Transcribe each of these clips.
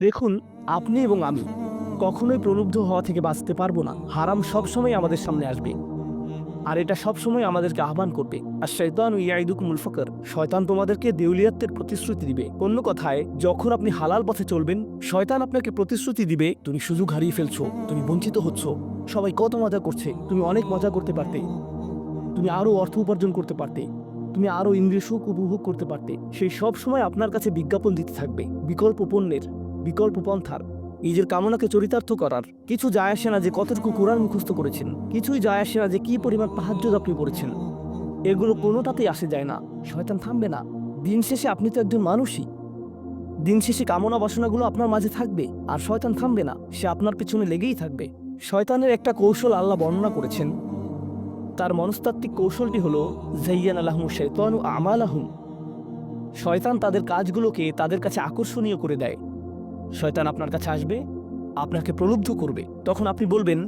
দেখুন, আপনি এবং আমি কখনোই প্রলুব্ধ হওয়া থেকে বাঁচতে পারবো না। হারাম সবসময় আমাদের সামনে আসবে, আর এটা সবসময় আমাদেরকে আহ্বান করবে। আর শয়তান ইয়াইদুকুমুল ফাকর, শয়তান তোমাদেরকে দেউলিয়াত্বের প্রতিশ্রুতি দিবে। অন্য কথায়, যখন আপনি হালাল পথে চলবেন, শয়তান আপনাকে প্রতিশ্রুতি দিবে তুমি সুযোগ হারিয়ে ফেলছো, তুমি বঞ্চিত হচ্ছ, সবাই কত মজা করছে, তুমি অনেক মজা করতে পারতে, তুমি আরো অর্থ উপার্জন করতে পারতে, তুমি আরো ইন্দ্রিয় সুখ উপভোগ করতে পারতে। সেই সব সময় আপনার কাছে বিজ্ঞাপন দিতে থাকবে বিকল্প পণ্যের, বিকল্প পন্থার। নিজের কামনাকে চরিতার্থ করার কিছু যায় আসে না যে কতটুকু কোরআন মুখস্থ করেছেন, কিছুই যায় আসে না যে কি পরিমাণ তাহাজ্জুদ আপনি পড়েছেন। এগুলো কোনোটাতেই আসে যায় না। শয়তান থামবে না। দিন শেষে আপনি তো একজন মানুষই। দিন শেষে কামনা বাসনাগুলো আপনার মাঝে থাকবে, আর শয়তান থামবে না, সে আপনার পেছনে লেগেই থাকবে। শয়তানের একটা কৌশল আল্লাহ বর্ণনা করেছেন। তার মনস্তাত্ত্বিক কৌশলটি হলো যায়্যানা লাহুমু শাইতানু আমালাহুম। শয়তান তাদের কাজগুলোকে তাদের কাছে আকর্ষণীয় করে দেয়। শয়তান আপনার কাছে আসবে, আপনাকে প্রলুব্ধ করবে। তখন আপনি বলবেন,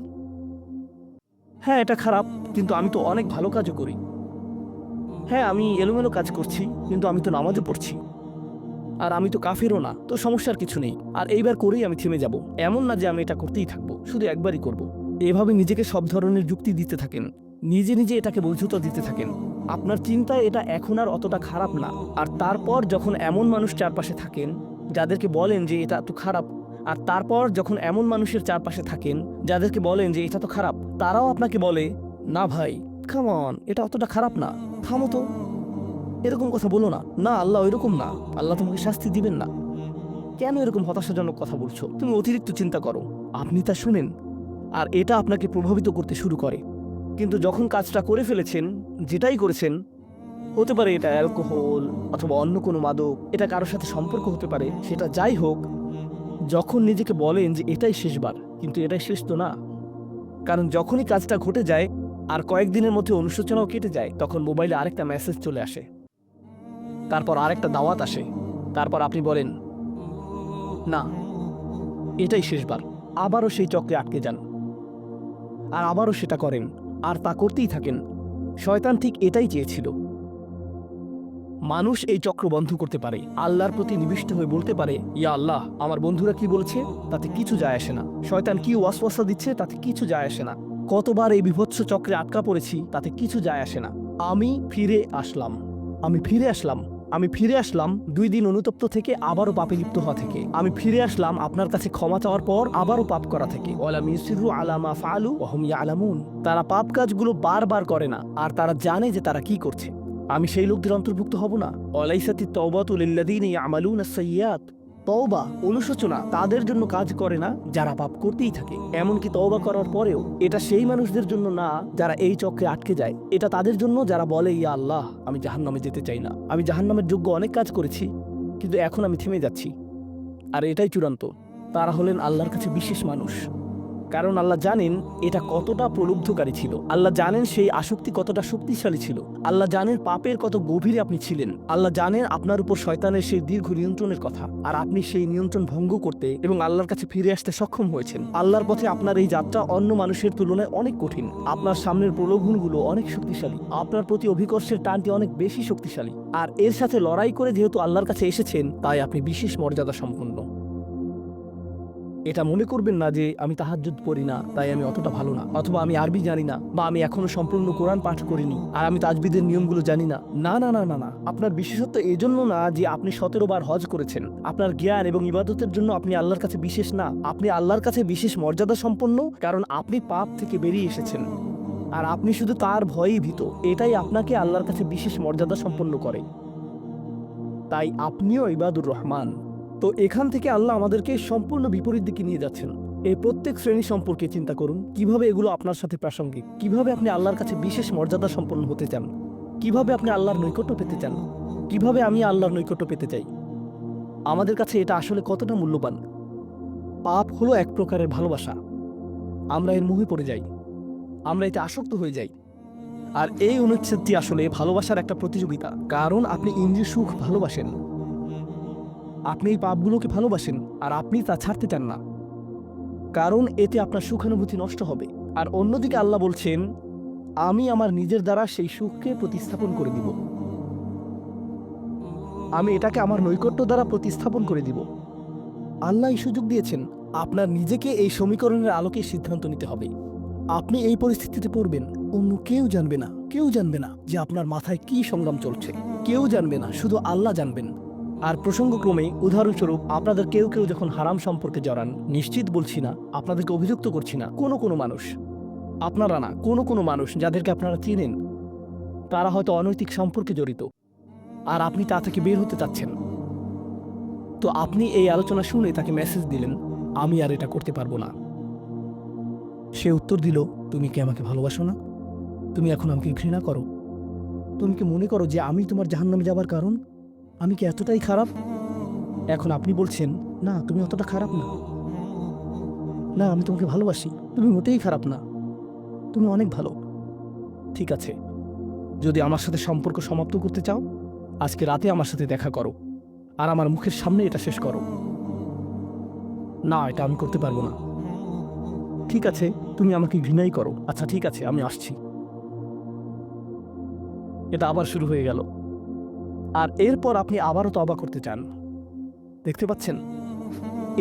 হ্যাঁ এটা খারাপ, কিন্তু আমি তো অনেক ভালো কাজও করি। হ্যাঁ আমি এলোমেলো কাজ করছি, কিন্তু আমি তো নামাজও পড়ছি। আর আমি তো কাফিরও না, তো সমস্যার কিছু নেই। আর এইবার করেই আমি থেমে যাব। এমন না যে আমি এটা করতেই থাকবো, শুধু একবারই করব। এভাবে নিজেকে সব ধরনের যুক্তি দিতে থাকেন, নিজে নিজে এটাকে বৈধতা দিতে থাকেন। আপনার চিন্তায় এটা এখন আর অতটা খারাপ না। আর তারপর যখন এমন মানুষ চারপাশে থাকেন যাদেরকে বলেন যে এটা তো খারাপ, আর তারপর যখন এমন মানুষের চারপাশে থাকেন যাদেরকে বলেন যে এটা তো খারাপ, তারাও আপনাকে বলে, না ভাই, কাম অন, এটা অতটা খারাপ না, থামো তো, এরকম কথা বলো না, না আল্লাহ ওইরকম না, আল্লাহ তোমাকে শাস্তি দিবেন না, কেন এরকম হতাশাজনক কথা বলছো, তুমি অতিরিক্ত চিন্তা করো। আপনি তা শুনেন, আর এটা আপনাকে প্রভাবিত করতে শুরু করে। কিন্তু যখন কাজটা করে ফেলেছেন, যেটাই করেছেন, হতে পারে এটা অ্যালকোহল অথবা অন্য কোনো মাদক, এটা কারোর সাথে সম্পর্ক হতে পারে, সেটা যাই হোক, যখন নিজেকে বলেন যে এটাই শেষবার, কিন্তু এটাই শেষ তো না। কারণ যখনই কাজটা ঘটে যায় আর কয়েকদিনের মধ্যে অনুশোচনাও কেটে যায়, তখন মোবাইলে আরেকটা মেসেজ চলে আসে, তারপর আরেকটা দাওয়াত আসে, তারপর আপনি বলেন, না এটাই শেষবার। আবারও সেই চক্রে আটকে যান, আর আবারও সেটা করেন, আর তা করতেই থাকেন। শয়তান ঠিক এটাই চেয়েছিল। মানুষ এই চক্র বন্ধ করতে পারে, আল্লাহর প্রতি নিবিষ্ট হয়ে বলতে পারে, ইয়া আল্লাহ, আমার বন্ধুরা কি বলছে তাতে কিছু যায় আসে না, শয়তান কি ওয়াসওয়াসা দিচ্ছে তাতে কিছু যায় আসে না, কতবার এই বিভৎস চক্রে আটকা পড়েছি তাতে কিছু যায় আসে না। আমি ফিরে আসলাম, আমি ফিরে আসলাম, আমি ফিরে আসলাম 2 দিন অনুতপ্ত থেকে আবারও পাপে লিপ্ত হওয়া থেকে। আমি ফিরে আসলাম আপনার কাছে ক্ষমা চাওয়ার পর আবারও পাপ করা থেকে। ওয়ালাম ইউসিরু আলা মা ফাআলু ওয়া হুম ইয়ালামুন। তারা পাপ কাজগুলো বারবার করে না, আর তারা জানে যে তারা কি করছে। আমি সেই লোকদের অন্তর্ভুক্ত হব না। অলাইসাতি তাওবাতু লিল্লাযীনা ইয়ামালুনা আস-সাইয়্যাত। তওবা, অনুশোচনা তাদের জন্য কাজ করে না যারা পাপ করতেই থাকে। এমনকি তওবা করার পরেও এটা সেই মানুষদের জন্য না যারা এই চক্রে আটকে যায়। এটা তাদের জন্য যারা বলে, ইয়া আল্লাহ, আমি জাহান্নামে যেতে চাই না, আমি জাহান্নামের যোগ্য অনেক কাজ করেছি, কিন্তু এখন আমি থেমে যাচ্ছি। আর এটাই চূড়ান্ত। তারা হলেন আল্লাহর কাছে বিশেষ মানুষ। কারণ আল্লাহ জানেন এটা কতটা প্রলুব্ধকারী ছিল, আল্লাহ জানেন সেই আসক্তি কতটা শক্তিশালী ছিল, আল্লাহ জানেন পাপের কত গভীরে আপনি ছিলেন, আল্লাহ জানেন আপনার উপর শয়তানের সেই দীর্ঘ নিয়ন্ত্রণের কথা, আর আপনি সেই নিয়ন্ত্রণ ভঙ্গ করতে এবং আল্লাহর কাছে ফিরে আসতে সক্ষম হয়েছেন। আল্লাহর পথে আপনার এই যাত্রা অন্য মানুষের তুলনায় অনেক কঠিন। আপনার সামনের প্রলোভনগুলো অনেক শক্তিশালী, আপনার প্রতি অভিকর্ষের টানটি অনেক বেশি শক্তিশালী, আর এর সাথে লড়াই করে যেহেতু আল্লাহর কাছে এসেছেন, তাই আপনি বিশেষ মর্যাদা সম্পন্ন। এটা মনে করবেন না যে আমি তাহাজ্জুদ পড়ি না তাই আমি অতটা ভালো না, অথবা আমি আরবি জানি না, বা আমি এখনো সম্পূর্ণ কোরআন পাঠ করিনি, আর আমি তাজবিদের নিয়মগুলো জানি না। না না না না না, আপনার বিশেষত্ব এজন্য না যে আপনি 17 বার হজ করেছেন। আপনার জ্ঞান এবং ইবাদতের জন্য আপনি আল্লাহর কাছে বিশেষ না, আপনি আল্লাহর কাছে বিশেষ মর্যাদা সম্পন্ন, কারণ আপনি পাপ থেকে বেরিয়ে এসেছেন, আর আপনি শুধু তার ভয়েই ভীত। এটাই আপনাকে আল্লাহর কাছে বিশেষ মর্যাদা সম্পন্ন করে। তাই আপনিও ইবাদুর রহমান। তো এখান থেকে আল্লাহ আমাদেরকে সম্পূর্ণ বিপরীত দিকে নিয়ে যাচ্ছেন। এই প্রত্যেক শ্রেণী সম্পর্কে চিন্তা করুন, কিভাবে এগুলো আপনার সাথে প্রাসঙ্গিক, কিভাবে আপনি আল্লাহর কাছে বিশেষ মর্যাদা সম্পন্ন হতে চান, কিভাবে আপনি আল্লাহর নৈকট্য পেতে চান, কিভাবে আমি আল্লাহর নৈকট্য পেতে চাই। আমাদের কাছে এটা আসলে কতটা মূল্যবান। পাপ হলো এক প্রকারের ভালোবাসা। আমরা এর মোহে পড়ে যাই, আমরা এতে আসক্ত হয়ে যাই। আর এই অনুচ্ছেদটি আসলে ভালোবাসার একটা প্রতিযোগিতা, কারণ আপনি ইন্দ্রিয় সুখ ভালোবাসেন, আপনি এই পাপগুলোকে ভালোবাসেন, আর আপনি তা ছাড়তে চান না, কারণ এতে আপনার সুখানুভূতি নষ্ট হবে। আর অন্যদিকে আল্লাহ বলছেন, আমি আমার নিজের দ্বারা সেই সুখকে প্রতিস্থাপন করে দিব, আমি এটাকে আমার নৈকট্য দ্বারা প্রতিস্থাপন করে দিব। আল্লাহ এই সুযোগ দিয়েছেন। আপনার নিজেকে এই সমীকরণের আলোকে সিদ্ধান্ত নিতে হবে। আপনি এই পরিস্থিতিতে পড়বেন, অন্য কেউ জানবে না, কেউ জানবে না যে আপনার মাথায় কি সংগ্রাম চলছে, কেউ জানবে না, শুধু আল্লাহ জানবেন। আর প্রসঙ্গক্রমে উদাহরণস্বরূপ আপনাদের কেউ কেউ যখন হারাম সম্পর্কে জড়ান, নিশ্চিত বলছি না, আপনাদেরকে অভিযুক্ত করছি না, কোনো মানুষ, আপনারা না, কোনো মানুষ যাদেরকে আপনারা চিনেন, তারা হয়তো অনৈতিক সম্পর্কে জড়িত, আর আপনি তা থেকে বের হতে চাচ্ছেন। তো আপনি এই আলোচনা শুনে তাকে মেসেজ দিলেন, আমি আর এটা করতে পারবো না। সে উত্তর দিল, তুমি কি আমাকে ভালোবাসো না? তুমি এখন আমাকে ঘৃণা করো? তুমি কি মনে করো যে আমি তোমার জাহান্নামে যাবার কারণ? আমি কি এতটাই খারাপ? এখন আপনি বলছেন, না তুমি অতটা খারাপ না, না আমি তোমাকে ভালোবাসি, তুমি মোটেই খারাপ না, তুমি অনেক ভালো। ঠিক আছে, যদি আমার সাথে সম্পর্ক সমাপ্ত করতে চাও, আজকে রাতে আমার সাথে দেখা করো, আর আমার মুখের সামনে এটা শেষ করো। না, এটা আমি করতে পারবো না। ঠিক আছে, তুমি আমাকে ঘৃণাই করো, আচ্ছা ঠিক আছে, আমি আসছি। এটা আবার শুরু হয়ে গেল। আর এরপর আপনি আবারও তওবা করতে চান। দেখতে পাচ্ছেন,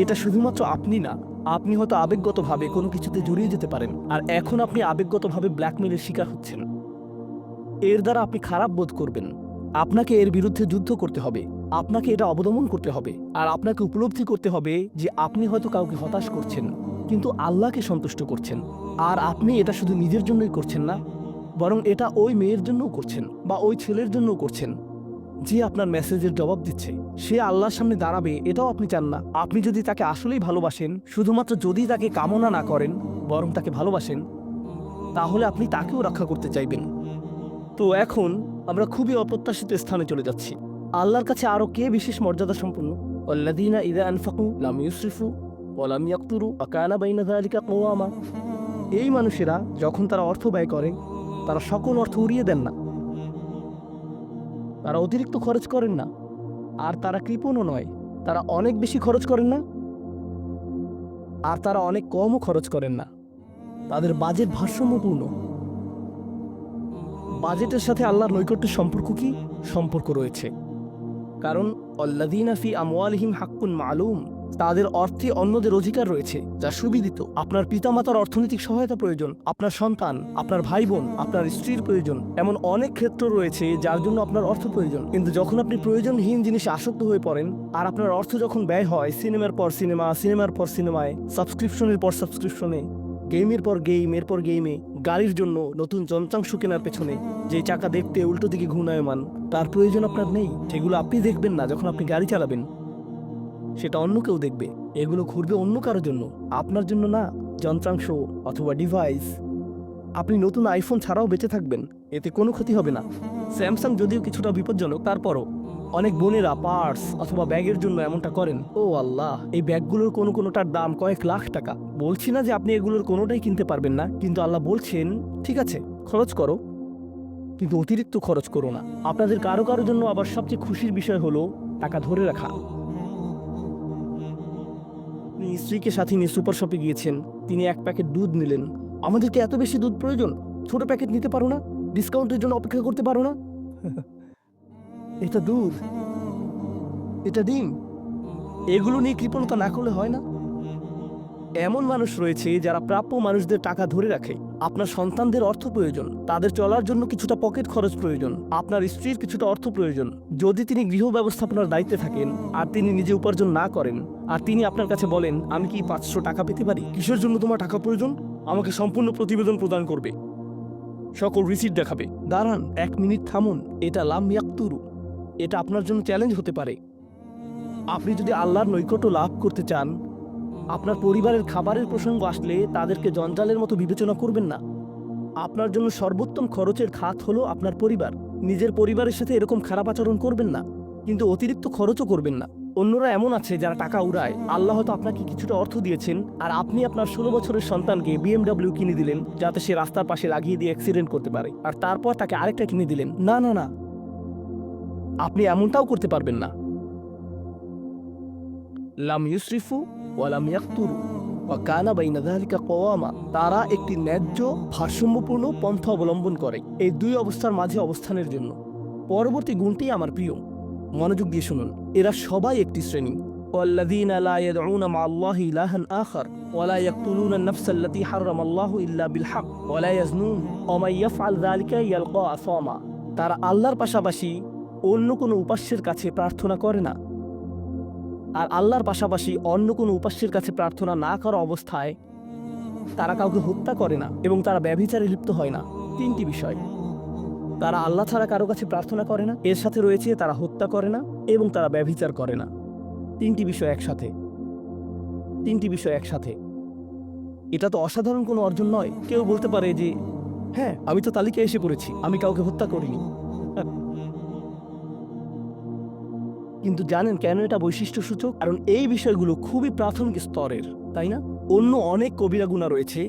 এটা শুধুমাত্র আপনি না, আপনি হয়তো আবেগগতভাবে কোনো কিছুতে জড়িয়ে যেতে পারেন, আর এখন আপনি আবেগগতভাবে ব্ল্যাকমেলের শিকার হচ্ছেন। এর দ্বারা আপনি খারাপ বোধ করবেন। আপনাকে এর বিরুদ্ধে যুদ্ধ করতে হবে, আপনাকে এটা অবদমন করতে হবে, আর আপনাকে উপলব্ধি করতে হবে যে আপনি হয়তো কাউকে হতাশ করছেন, কিন্তু আল্লাহকে সন্তুষ্ট করছেন। আর আপনি এটা শুধু নিজের জন্যই করছেন না, বরং এটা ওই মেয়ের জন্যও করছেন, বা ওই ছেলের জন্যও করছেন যে আপনার মেসেজের জবাব দিচ্ছে। সে আল্লাহর সামনে দাঁড়াবে, এটাও আপনি চান না। আপনি যদি তাকে আসলেই ভালোবাসেন, শুধুমাত্র যদি তাকে কামনা না করেন, বরং তাকে ভালোবাসেন, তাহলে আপনি তাকেও রক্ষা করতে চাইবেন। তো এখন আমরা খুবই অপ্রত্যাশিত স্থানে চলে যাচ্ছি। আল্লাহর কাছে আরো কে বিশেষ মর্যাদা সম্পন্ন? আল্লাযীনা ইযা আনফাকু লাম ইউসরিফু ওয়া লাম ইয়াকতুরু ওয়া কানা বাইনা যালিকা কওয়ামা। এই মানুষেরা যখন তারা অর্থ ব্যয় করে, তারা সকল অর্থ উড়িয়ে দেন না, তারা অতিরিক্ত খরচ করেন না, আর তারা কৃপণও নয়। তারা অনেক বেশি খরচ করেন না, আর তারা অনেক কমও খরচ করেন না। তাদের বাজেট ভারসাম্যপূর্ণ। বাজেটের সাথে আল্লাহর নৈকট্যের সম্পর্ক কি? সম্পর্ক রয়েছে, কারণ আল্লাযীনা ফি আমওয়ালিহিম হাক্কুন মালুম, তাদের অর্থে অন্যদের অধিকার রয়েছে যা সুবিদিত। আপনার পিতামাতার অর্থনৈতিক সহায়তা প্রয়োজন, আপনার সন্তান, আপনার ভাই বোন, আপনার স্ত্রীর প্রয়োজন, এমন অনেক ক্ষেত্র রয়েছে যার জন্য আপনার অর্থ প্রয়োজন। কিন্তু যখন আপনি প্রয়োজনহীন জিনিসে আসক্ত হয়ে পড়েন, আর আপনার অর্থ যখন ব্যয় হয় সিনেমার পর সিনেমা, সিনেমার পর সিনেমায়, সাবস্ক্রিপশনের পর সাবস্ক্রিপশনে, গেমের পর গেম, এরপর গেমে, গাড়ির জন্য নতুন যন্ত্রাংশ কেনার পেছনে, যে চাকা দেখতে উল্টো দিকে ঘূর্ণায়মান, তার প্রয়োজন আপনার নেই। সেগুলো আপনি দেখবেন না যখন আপনি গাড়ি চালাবেন, সেটা অন্য কেউ দেখবে। এগুলো ঘুরবে অন্য কারোর জন্য, আপনার জন্য না। যন্ত্রাংশ অথবা ডিভাইস। আপনি নতুন আইফোন ছাড়াও বেঁচে থাকবেন, এতে কোনো ক্ষতি হবে না। স্যামসাং যদিও কিছুটা বিপজ্জনক, তারপরও অনেক বোনেরা পার্স অথবা ব্যাগের জন্য এমনটা করেন। ও আল্লাহ, এই ব্যাগগুলোর কোনোটার দাম কয়েক লাখ টাকা। বলছি না যে আপনি এগুলোর কোনোটাই কিনতে পারবেন না, কিন্তু আল্লাহ বলছেন ঠিক আছে খরচ করো, কিন্তু অতিরিক্ত খরচ করো না। আপনাদের কারো কারোর জন্য আবার সবচেয়ে খুশির বিষয় হলো টাকা ধরে রাখা। স্ত্রীকে সাথে নিয়ে সুপার শপে গিয়েছেন, তিনি এক প্যাকেট দুধ নিলেন। আমাদেরকে এত বেশি দুধ প্রয়োজন, ছোট প্যাকেট নিতে পারো না? ডিসকাউন্টের জন্য অপেক্ষা করতে পারো না? এটা দুধ, এটা ডিম, এগুলো নিয়ে কৃপণতা না করলে হয় না? এমন মানুষ রয়েছে যারা প্রাপ্য মানুষদের টাকা ধরে রাখে। আপনার সন্তানদের অর্থ প্রয়োজন, তাদের চলার জন্য কিছুটা পকেট খরচ প্রয়োজন, আপনার স্ত্রীর কিছুটা অর্থ প্রয়োজন। যদি তিনি গৃহ ব্যবস্থাপনার দায়িত্বে থাকেন, আর তিনি নিজে উপার্জন না করেন, আর তিনি আপনার কাছে বলেন আমি কি 500 টাকা পেতে পারি? কিসের জন্য তোমার টাকা প্রয়োজন? আমাকে সম্পূর্ণ প্রতিবেদন প্রদান করবে, সকল রিসিট দেখাবে। দাঁড়ান, 1 মিনিট থামুন। এটা লাম ইয়াকতুরু, এটা আপনার জন্য চ্যালেঞ্জ হতে পারে। আপনি যদি আল্লাহর নৈকট্য লাভ করতে চান, আপনার পরিবারের খাবারের প্রসঙ্গ আসলে তাদেরকে জঞ্জালের মতো বিবেচনা করবেন না। আপনার জন্য সর্বোত্তম খরচের খাত হলো আপনার পরিবার। নিজের পরিবারের সাথে এরকম খারাপ আচরণ করবেন না, কিন্তু অতিরিক্ত খরচও করবেন না। অন্যরা এমন আছে যারা টাকা উড়ায়। আল্লাহ হয়তো আপনাকে কিছুটা অর্থ দিয়েছেন, আর আপনি আপনার 16 বছরের সন্তানকে BMW কিনে দিলেন যাতে সে রাস্তার পাশে লাগিয়ে দিয়ে অ্যাক্সিডেন্ট করতে পারে, আর তারপর তাকে আরেকটা কিনে দিলেন। না না না, আপনি এমনটাও করতে পারবেন না। লাম ইউসরিফু ওয়া লাম ইয়াকতুরু ওয়া কানা বাইনা যালিকা কওয়ামা। তারা একটি ন্যায্য ভারসাম্যপূর্ণ পন্থা অবলম্বন করে এই দুই অবস্থার মাঝে অবস্থানের জন্য। পরবর্তী গুণটি আমার প্রিয়, মনোযোগ দিয়ে শুনুন। এরা সবাই একটি শ্রেণী, والذين لا يدعون مع الله إلها آخر ولا يقتلون النفس التي حرم الله إلا بالحق ولا يزنون ومن يفعل ذلك يلقى أثاما। তারা আল্লাহর পাশাপাশি অন্য কোনো উপাস্যের কাছে প্রার্থনা করে না, আর আল্লাহর পাশাপাশি অন্য কোনো উপাস্যের কাছে প্রার্থনা না করা অবস্থায় তারা কাউকে হত্যা করে না এবং তারা ব্যভিচারে লিপ্ত হয় না। তিনটি বিষয়, তারা আল্লাহ ছাড়া কারো কাছে প্রার্থনা করে না, এর সাথে রয়েছে তারা হত্যা করে না এবং তারা ব্যভিচার করে না। তিনটি বিষয় একসাথে, তিনটি বিষয় একসাথে। এটা তো অসাধারণ কোনো অর্জন নয়। কেউ বলতে পারে যে হ্যাঁ, আমি তো তালিকায় এসে পড়েছি, আমি কাউকে হত্যা করিনি। কিন্তু জানেন কেন এটা বৈশিষ্ট্যসূচক? কারণ এই বিষয়গুলো খুবই প্রাথমিক স্তরের, তাই না? অন্য অনেক কবিরা গুনাহ রয়েছে,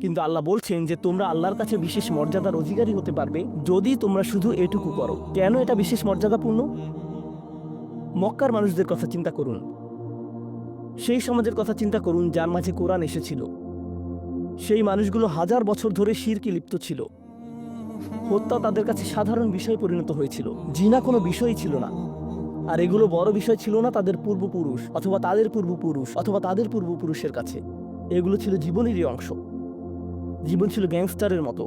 কিন্তু আল্লাহ বলছেন যে তোমরা আল্লাহর কাছে বিশেষ মর্যাদার অধিকারী হতে পারবে যদি তোমরা শুধু এটুকু করো। কেন এটা বিশেষ মর্যাদাপূর্ণ? মক্কার মানুষদের কথা চিন্তা করুন, সেই সমাজের কথা চিন্তা করুন যার মাঝে কোরআন এসেছিল। সেই মানুষগুলো হাজার বছর ধরে শিরকে লিপ্ত ছিল। হত্যা তাদের কাছে সাধারণ বিষয় পরিণত হয়েছিল, জিনা কোনো বিষয়ই ছিল না। আর এগুলো বড় বিষয় ছিল না তাদের পূর্বপুরুষ অথবা তাদের পূর্বপুরুষ অথবা তাদের পূর্বপুরুষের কাছে। এগুলো ছিল জীবনেরই অংশ। জীবন ছিল গ্যাংস্টারের মতো।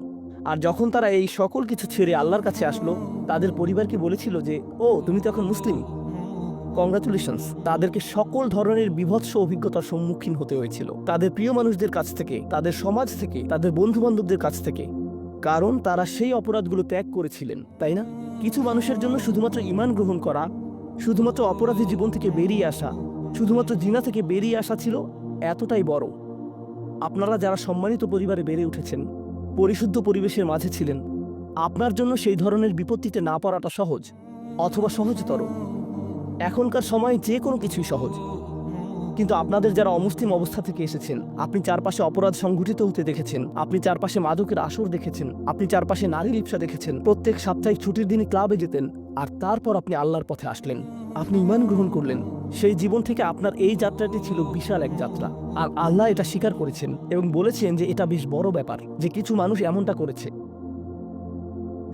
আর যখন তারা এই সকল কিছু ছেড়ে আল্লাহর কাছে আসলো, তাদের পরিবারকে বলেছিল যে ও তুমি তো এখন মুসলিম, কংগ্রাচুলেশনস। তাদেরকে সকল ধরনের বিভৎস অভিজ্ঞতার সম্মুখীন হতে হয়েছিল, তাদের প্রিয় মানুষদের কাছ থেকে, তাদের সমাজ থেকে, তাদের বন্ধু বান্ধবদের কাছ থেকে, কারণ তারা সেই অপরাধগুলো ত্যাগ করেছিলেন, তাই না? কিছু মানুষের জন্য শুধুমাত্র ঈমান গ্রহণ করা, শুধুমাত্র অপরাধী জীবন থেকে বেরিয়ে আসা, শুধুমাত্র জিনা থেকে বেরিয়ে আসা ছিল এতটাই বড়। আপনারা যারা সম্মানিত পরিবারে বেড়ে উঠেছেন, পরিশুদ্ধ পরিবেশের মাঝে ছিলেন, আপনার জন্য সেই ধরনের বিপত্তিতে না পড়াটা সহজ অথবা সহজতর। এখনকার সময়ে যে কোনো কিছুই সহজ, কিন্তু আপনাদের যারা অমুসলিম অবস্থা থেকে এসেছেন, আপনি চারপাশে অপরাধ সংঘটিত হতে দেখেছেন, আপনি চারপাশে মাদকের আসর দেখেছেন, আপনি চারপাশে নারী লিপ্সা দেখেছেন, প্রত্যেক সাপ্তাহিক ছুটির দিনে ক্লাবে যেতেন, আর তারপর আপনি আল্লাহর পথে আসলেন, আপনি ঈমান গ্রহণ করলেন। সেই জীবন থেকে আপনার এই যাত্রাটি ছিল বিশাল এক যাত্রা, আর আল্লাহ এটা স্বীকার করেছেন এবং বলেছেন যে এটা বেশ বড় ব্যাপার যে কিছু মানুষ এমনটা করেছে।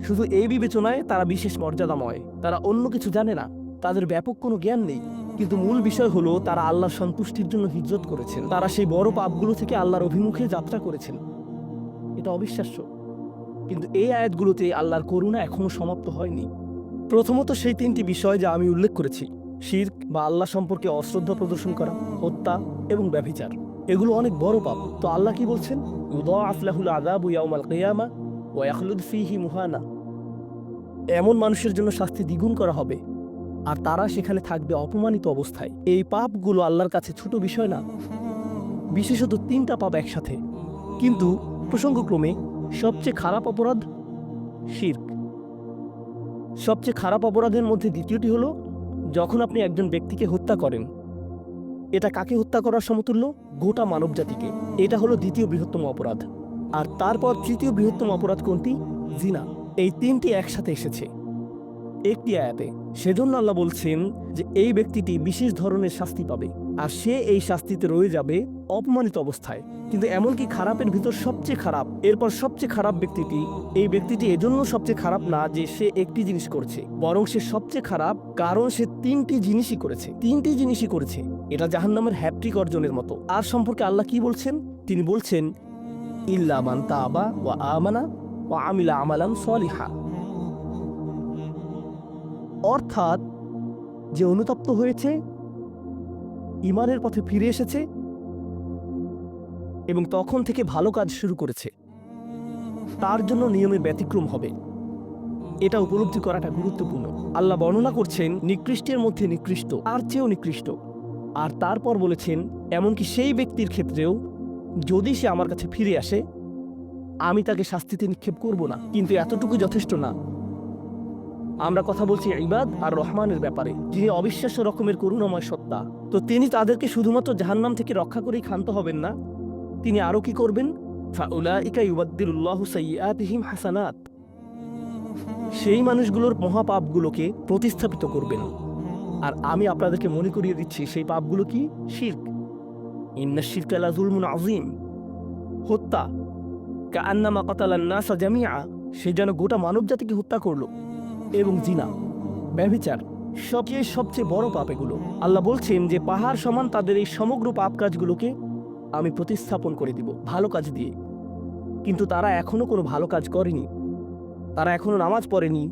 শুধু এই বিবেচনায় তারা বিশেষ মর্যাদাময়, তারা অন্য কিছু জানে না, তাদের ব্যাপক কোনো জ্ঞান নেই, কিন্তু মূল বিষয় হলো তারা আল্লাহর সন্তুষ্টির জন্য হিজরত করেছেন, তারা সেই বড় পাপগুলো থেকে আল্লাহর অভিমুখে যাত্রা করেছেন। এটা অবিশ্বাস্য। কিন্তু এই আয়াতগুলোতে আল্লাহর করুণা এখনো সমাপ্ত হয়নি। প্রথমত সেই তিনটি বিষয় যা আমি উল্লেখ করেছি, শিরক বা আল্লাহ সম্পর্কে অশ্রদ্ধা প্রদর্শন করা, হত্যা এবং ব্যভিচার, এগুলো অনেক বড় পাপ। তো আল্লাহ কি বলছেন? ইউদাআফ লাহুল আযাবু ইয়াওমাল কিয়ামা ওয়া ইয়াখলুদ ফীহি মুহানা। এমন মানুষের জন্য শাস্তি দ্বিগুণ করা হবে, আর তারা সেখানে থাকবে অপমানিত অবস্থায়। এই পাপগুলো আল্লাহর কাছে ছোট বিষয় না, বিশেষত তিনটা পাপ একসাথে। কিন্তু প্রসঙ্গক্রমে সবচেয়ে খারাপ অপরাধ শিরক। সবচেয়ে খারাপ অপরাধের মধ্যে দ্বিতীয়টি হলো যখন আপনি একজন ব্যক্তিকে হত্যা করেন। এটা কাকে হত্যা করার সমতুল্য? গোটা মানবজাতিকে। এটা হলো দ্বিতীয় বৃহত্তম অপরাধ। আর তারপর তৃতীয় বৃহত্তম অপরাধ কোনটি? জিনা। এই তিনটি একসাথে এসেছে একটি আয়াতে। সেজন্য আল্লাহ বলছেন যে এই ব্যক্তিটি বিশেষ ধরনের শাস্তি পাবে, আর সে এই শাস্তিতে রয়ে যাবে অপমানিত অবস্থায়। কিন্তু এমনকি খারাপের ভিতর সবচেয়ে খারাপ, এরপর সবচেয়ে খারাপ ব্যক্তিটি, এই ব্যক্তিটি এজন্য সবচেয়ে খারাপ না যে সে একটি জিনিস করেছে, বরং সে সবচেয়ে খারাপ কারণ সে তিনটি জিনিসই করেছে। তিনটি জিনিসই করেছে। এটা জাহান্নামের হ্যাট্রিক অর্জনের মতো। আর সম্পর্কে আল্লাহ কি বলছেন? তিনি বলছেন ইল্লা মান তাবা ওয়া আমানা ওয়া আমিলা আমালান সলিহা। অর্থাৎ যে অনুতপ্ত হয়েছে, ঈমানের পথে ফিরে এসেছে এবং তখন থেকে ভালো কাজ শুরু করেছে, তার জন্য নিয়মের ব্যতিক্রম হবে। এটা উপলব্ধি করাটা গুরুত্বপূর্ণ। আল্লাহ বর্ণনা করছেন নিকৃষ্টের মধ্যে নিকৃষ্ট, আর চেয়েও নিকৃষ্ট। আর তারপর বলেছেন এমনকি সেই ব্যক্তির ক্ষেত্রেও যদি সে আমার কাছে ফিরে আসে, আমি তাকে শাস্তিতে নিক্ষেপ করব না। কিন্তু এতটুকু যথেষ্ট না। আমরা কথা বলছি ইবাদ আর রহমানের ব্যাপারে, যিনি অবিশ্বাস্য রকমের করুণাময় সত্তা। তো তিনি তাদেরকে শুধুমাত্র জাহান্নাম থেকে রক্ষা করেই ক্ষান্ত হবেন না, তিনি আরও কি করবেন? ফাউলাইকা ইউবাদদিলুল্লাহু সাইয়্যাতিহিম হাসানাত। সেই মানুষগুলোর মহাপাপগুলোকে প্রতিস্থাপিত করবেন। আর আমি আপনাদেরকে মনে করিয়ে দিচ্ছি সেই পাপগুলো কি? শিরক। ইন্নাশ শিরকা লাযুলমুন আযীম। হত্যা, কাআন্নামা কাতালান নাসা জামিআ, সে যেন গোটা মানবজাতিকে হত্যা করলো। এবং জিনা, ব্যভিচার, সবচেয়ে বড় পাপ এগুলো। আল্লাহ বলছেন যে পাহাড় সমান তাদের এই সমগ্র পাপ কাজগুলোকে আমি প্রতিস্থাপন করে দিব ভালো কাজ দিয়ে। কিন্তু তারা এখনো কোনো ভালো কাজ করেনি, তারা এখনো নামাজ পড়েনি,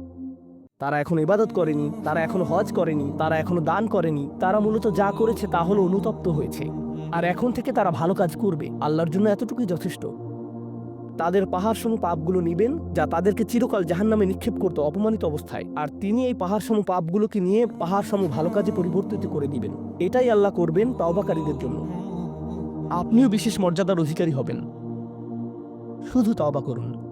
তারা এখনো ইবাদত করেনি, তারা এখনো হজ করেনি, তারা এখনো দান করেনি। তারা মূলত যা করেছে তা হলো অনুতপ্ত হয়েছে। আর এখন থেকে তারা ভালো কাজ করবে, আল্লাহর জন্য এতটুকুই যথেষ্ট। তাদের পাহাড়সম পাপগুলো নিবেন, যা তাদেরকে চিরকাল জাহান্নামে নিক্ষেপ করতে অপমানিত অবস্থায়, আর তিনি এই পাহাড়সম পাপগুলোকে নিয়ে পাহাড়সম ভালো কাজে পরিবর্তিত করে দিবেন। এটাই আল্লাহ করবেন তওবাকারীদের জন্য। আপনিও বিশেষ মর্যাদার অধিকারী হবেন। শুধু তওবা করুন।